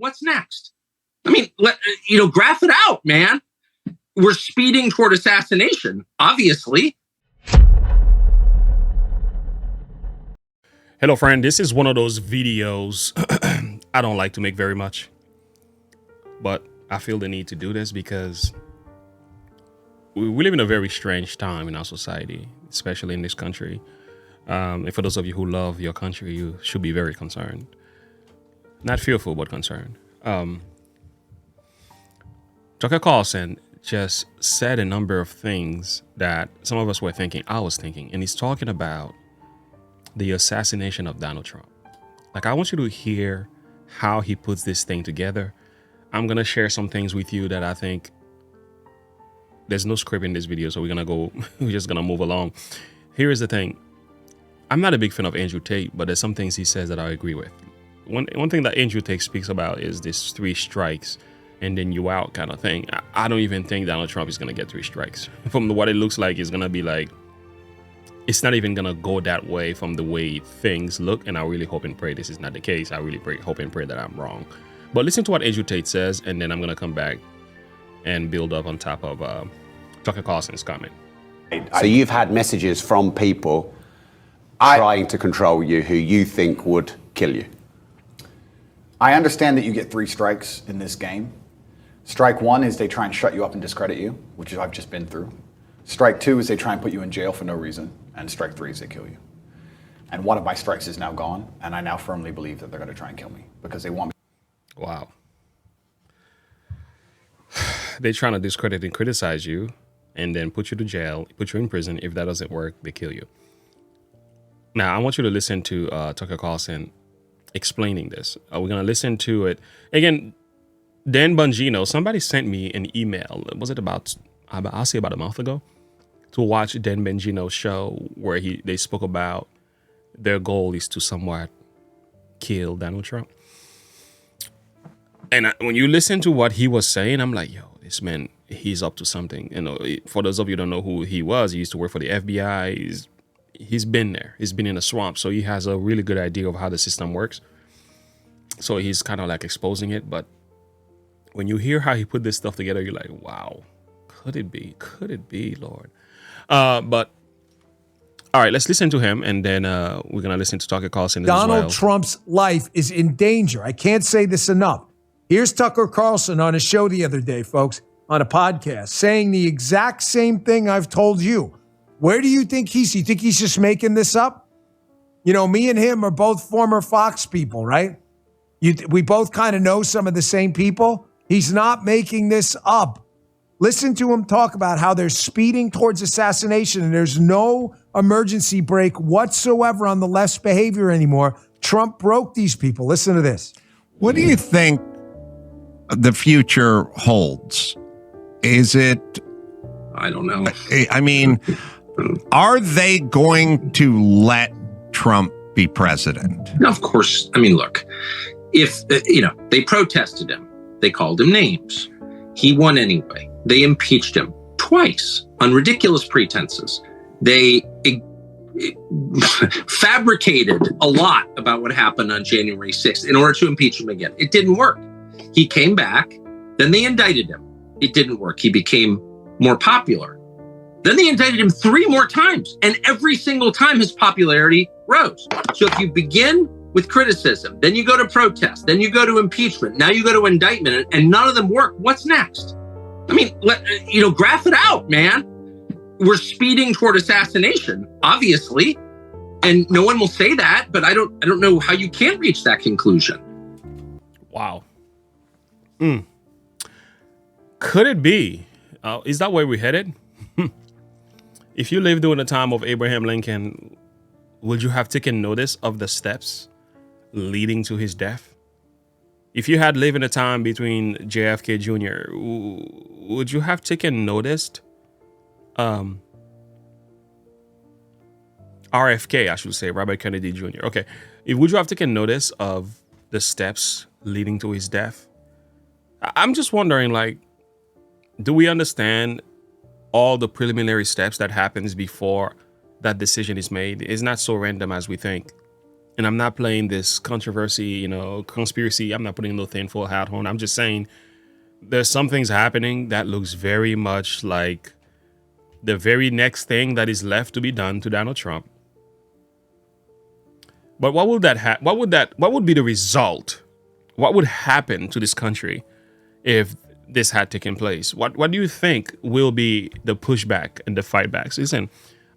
What's next? I mean, graph it out, man. We're speeding toward assassination, obviously. Hello, friend. This is one of those videos I don't like to make very much, but I feel the need to do this because we live in a very strange time in our society, especially in this country. And for those of you who love your country, you should be very concerned. Not fearful, but concerned. Tucker Carlson just said a number of things that some of us were thinking, I was thinking, and he's talking about the assassination of Donald Trump. Like, I want you to hear how he puts this thing together. I'm going to share some things with you that I think there's no script in this video, so we're just going to move along. Here is the thing. I'm not a big fan of Andrew Tate, but there's some things he says that I agree with. One thing that Andrew Tate speaks about is this 3 strikes and then you out kind of thing. I don't even think Donald Trump is going to get 3 strikes. From what it looks like, it's going to be like, it's not even going to go that way from the way things look. And I really hope and pray this is not the case. I really hope and pray that I'm wrong. But listen to what Andrew Tate says, and then I'm going to come back and build up on top of Tucker Carlson's comment. So you've had messages from people trying to control you who you think would kill you. I understand that you get 3 strikes in this game. Strike 1 is they try and shut you up and discredit you, which I've just been through. Strike 2 is they try and put you in jail for no reason. And strike 3 is they kill you. And one of my strikes is now gone. And I now firmly believe that they're going to try and kill me because they want me. Wow. They're trying to discredit and criticize you and then put you to jail, put you in prison. If that doesn't work, they kill you. Now, I want you to listen to Tucker Carlson explaining this. We're going to listen to it. Again, Dan Bongino, somebody sent me an email. Was it about a month ago? To watch Dan Bongino's show where they spoke about their goal is to somewhat kill Donald Trump. And when you listen to what he was saying, I'm like, yo, this man, he's up to something. You know, for those of you who don't know who he was, he used to work for the FBI. He's been there. He's been in a swamp. So he has a really good idea of how the system works. So he's kind of like exposing it. But when you hear how he put this stuff together, you're like, wow, could it be? Could it be, Lord? But all right, let's listen to him, and then we're going to listen to Tucker Carlson as well. Donald Trump's life is in danger. I can't say this enough. Here's Tucker Carlson on a show the other day, folks, on a podcast, saying the exact same thing I've told you. Where do you think you think he's just making this up? You know, me and him are both former Fox people, right? We both kind of know some of the same people. He's not making this up. Listen to him talk about how they're speeding towards assassination and there's no emergency brake whatsoever on the left's behavior anymore. Trump broke these people. Listen to this. What do you think the future holds? Is it... I don't know. I mean, are they going to let Trump be president? Of course. I mean, look, if, they protested him, they called him names. He won anyway. They impeached him twice on ridiculous pretenses. They fabricated a lot about what happened on January 6th in order to impeach him again. It didn't work. He came back. Then they indicted him. It didn't work. He became more popular. Then they indicted him 3 more times. And every single time his popularity rose. So if you begin with criticism, then you go to protest, then you go to impeachment, now you go to indictment, and none of them work, what's next? I mean, graph it out, man. We're speeding toward assassination, obviously, and no one will say that. But I don't know how you can reach that conclusion. Wow. Could it be? Is that where we're headed? If you lived during the time of Abraham Lincoln, would you have taken notice of the steps leading to his death? If you had lived in a time between JFK Jr., would you have taken notice? RFK, I should say, Robert Kennedy Jr. Okay. Would you have taken notice of the steps leading to his death? I'm just wondering, like, do we understand all the preliminary steps that happens before that decision is made? It's not so random as we think. and I'm not playing this controversy, conspiracy. I'm not putting no tinfoil hat on. I'm just saying there's some things happening that looks very much like the very next thing that is left to be done to Donald Trump. But what would that what would be the result? What would happen to this country if this had taken place? What do you think will be the pushback and the fightbacks? Listen,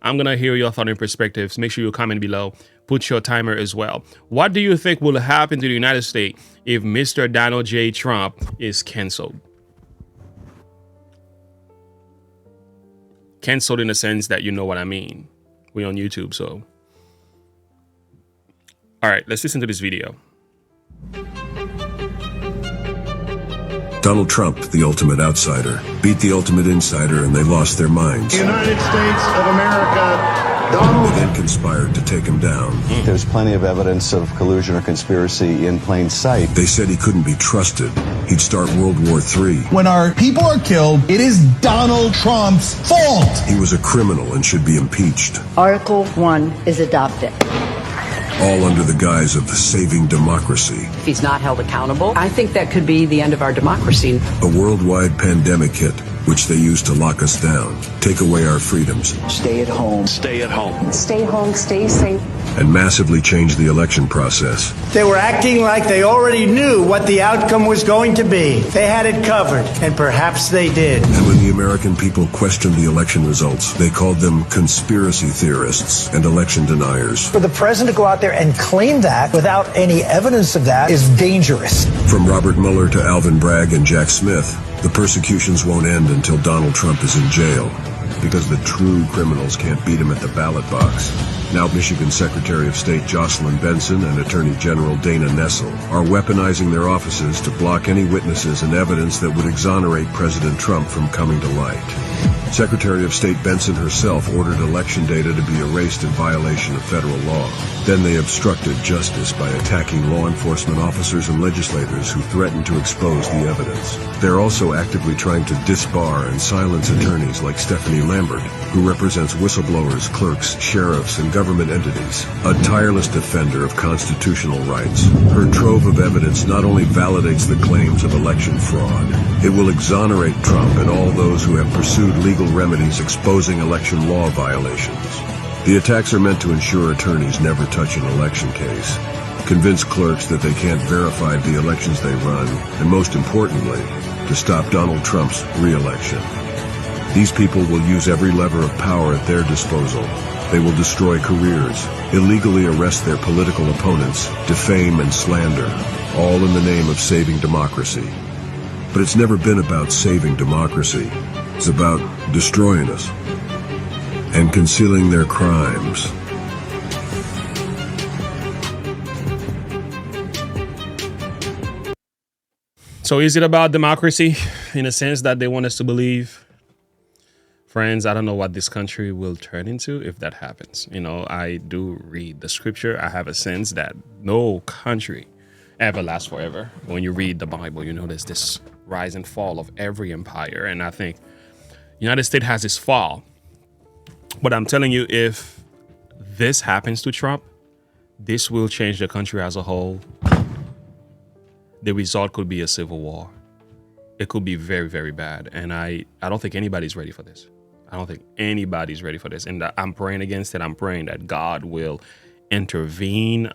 I'm gonna hear your thought and perspectives. Make sure you comment below. Put your timer as well. What do you think will happen to the United States if Mr. Donald J. Trump is canceled? Canceled in the sense that you know what I mean. We're on YouTube, so. All right, let's listen to this video. Donald Trump, the ultimate outsider, beat the ultimate insider, and they lost their minds. United States of America, They Donald. then conspired to take him down. There's plenty of evidence of collusion or conspiracy in plain sight. They said he couldn't be trusted. He'd start World War III. When our people are killed, it is Donald Trump's fault. He was a criminal and should be impeached, Article 1 is adopted. all under the guise of saving democracy. If he's not held accountable, I think that could be the end of our democracy. A worldwide pandemic hit, which they used to lock us down, take away our freedoms, Stay at home. Stay at home. Stay home, stay safe. and massively change the election process. They were acting like they already knew what the outcome was going to be. They had it covered, and perhaps they did. And when the American people questioned the election results, they called them conspiracy theorists and election deniers. For the president to go out there and claim that without any evidence of that is dangerous. From Robert Mueller to Alvin Bragg and Jack Smith, the persecutions won't end until Donald Trump is in jail, because the true criminals can't beat him at the ballot box. Now Michigan Secretary of State Jocelyn Benson and Attorney General Dana Nessel are weaponizing their offices to block any witnesses and evidence that would exonerate President Trump from coming to light. Secretary of State Benson herself ordered election data to be erased in violation of federal law. Then they obstructed justice by attacking law enforcement officers and legislators who threatened to expose the evidence. They're also actively trying to disbar and silence attorneys like Stephanie Lambert, who represents whistleblowers, clerks, sheriffs, and government entities, a tireless defender of constitutional rights. Her trove of evidence not only validates the claims of election fraud, it will exonerate Trump and all those who have pursued legal remedies exposing election law violations. The attacks are meant to ensure attorneys never touch an election case, convince clerks that they can't verify the elections they run, and most importantly, to stop Donald Trump's re-election. These people will use every lever of power at their disposal. They will destroy careers, illegally arrest their political opponents, defame and slander, all in the name of saving democracy. But it's never been about saving democracy. It's about destroying us and concealing their crimes. So is it about democracy in a sense that they want us to believe? Friends, I don't know what this country will turn into if that happens. I do read the scripture. I have a sense that no country ever lasts forever. When you read the Bible, there's this rise and fall of every empire. And I think United States has its fall. But I'm telling you, if this happens to Trump, this will change the country as a whole. The result could be a civil war. It could be very, very bad. And I don't think anybody's ready for this. I don't think anybody's ready for this. And I'm praying against it. I'm praying that God will intervene.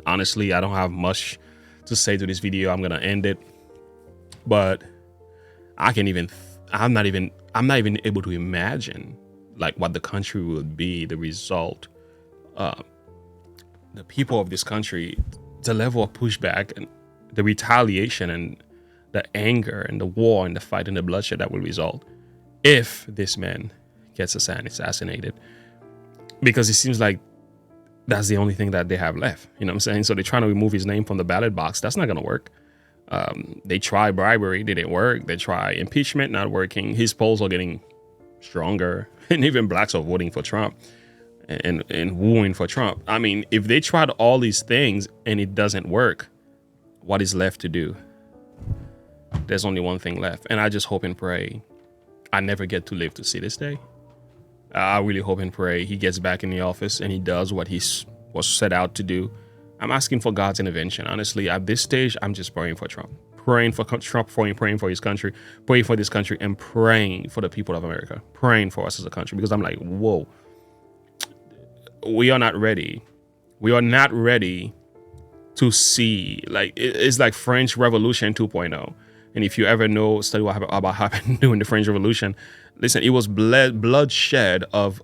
Honestly, I don't have much to say to this video. I'm going to end it. But I'm not even able to imagine like what the country would be, the result. The people of this country, the level of pushback and the retaliation and the anger and the war and the fight and the bloodshed that will result if this man gets assassinated. Because it seems like that's the only thing that they have left. You know what I'm saying? So they're trying to remove his name from the ballot box. That's not going to work. They try bribery, didn't work. They try impeachment, not working. His polls are getting stronger, and even blacks are voting for Trump and wooing for Trump. I mean, if they tried all these things and it doesn't work, what is left to do? There's only one thing left. And I just hope and pray I never get to live to see this day. I really hope and pray he gets back in the office and he does what he's was set out to do. I'm asking for God's intervention. Honestly, at this stage, I'm just praying for Trump. Praying for Trump, praying for his country, praying for this country, and praying for the people of America. Praying for us as a country. Because I'm like, whoa. We are not ready. We are not ready to see, like, it's like French Revolution 2.0. And if you ever know, study about happened during the French Revolution, listen, it was bloodshed of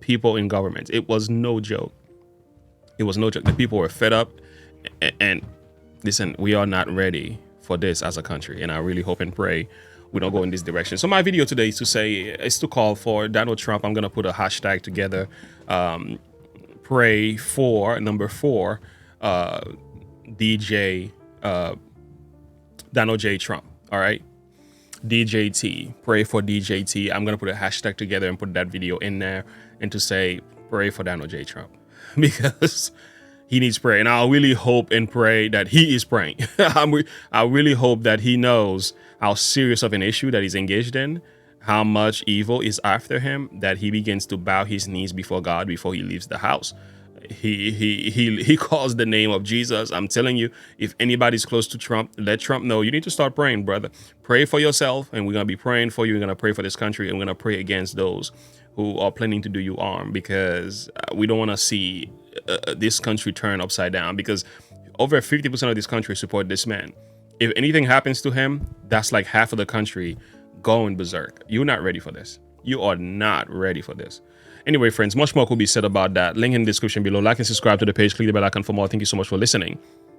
people in government. It was no joke. It was no joke. The people were fed up. And listen, we are not ready for this as a country. And I really hope and pray we don't go in this direction. So my video today is to call for Donald Trump. I'm going to put a hashtag together. Pray for number 4, DJ Donald J. Trump. All right. DJT. Pray for DJT. I'm going to put a hashtag together and put that video in there and to say, pray for Donald J. Trump, because he needs prayer. And I really hope and pray that he is praying. I really hope that he knows how serious of an issue that he's engaged in, how much evil is after him, that he begins to bow his knees before God before he leaves the house. He calls the name of Jesus. I'm telling you, if anybody's close to Trump, let Trump know you need to start praying, brother. Pray for yourself, and we're going to be praying for you. We're going to pray for this country, and we're going to pray against those who are planning to do you harm, because we don't want to see this country turn upside down, because over 50% of this country support this man. If anything happens to him, that's like half of the country going berserk. You're not ready for this. You are not ready for this. Anyway, friends, much more could be said about that. Link in the description below. Like and subscribe to the page. Click the bell icon for more. Thank you so much for listening.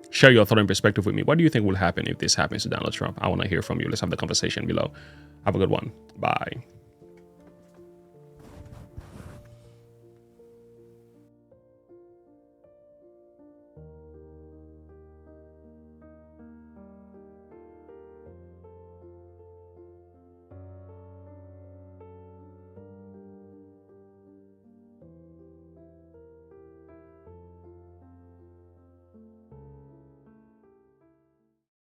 Share your thought and perspective with me. What do you think will happen if this happens to Donald Trump? I want to hear from you. Let's have the conversation below. Have a good one. Bye.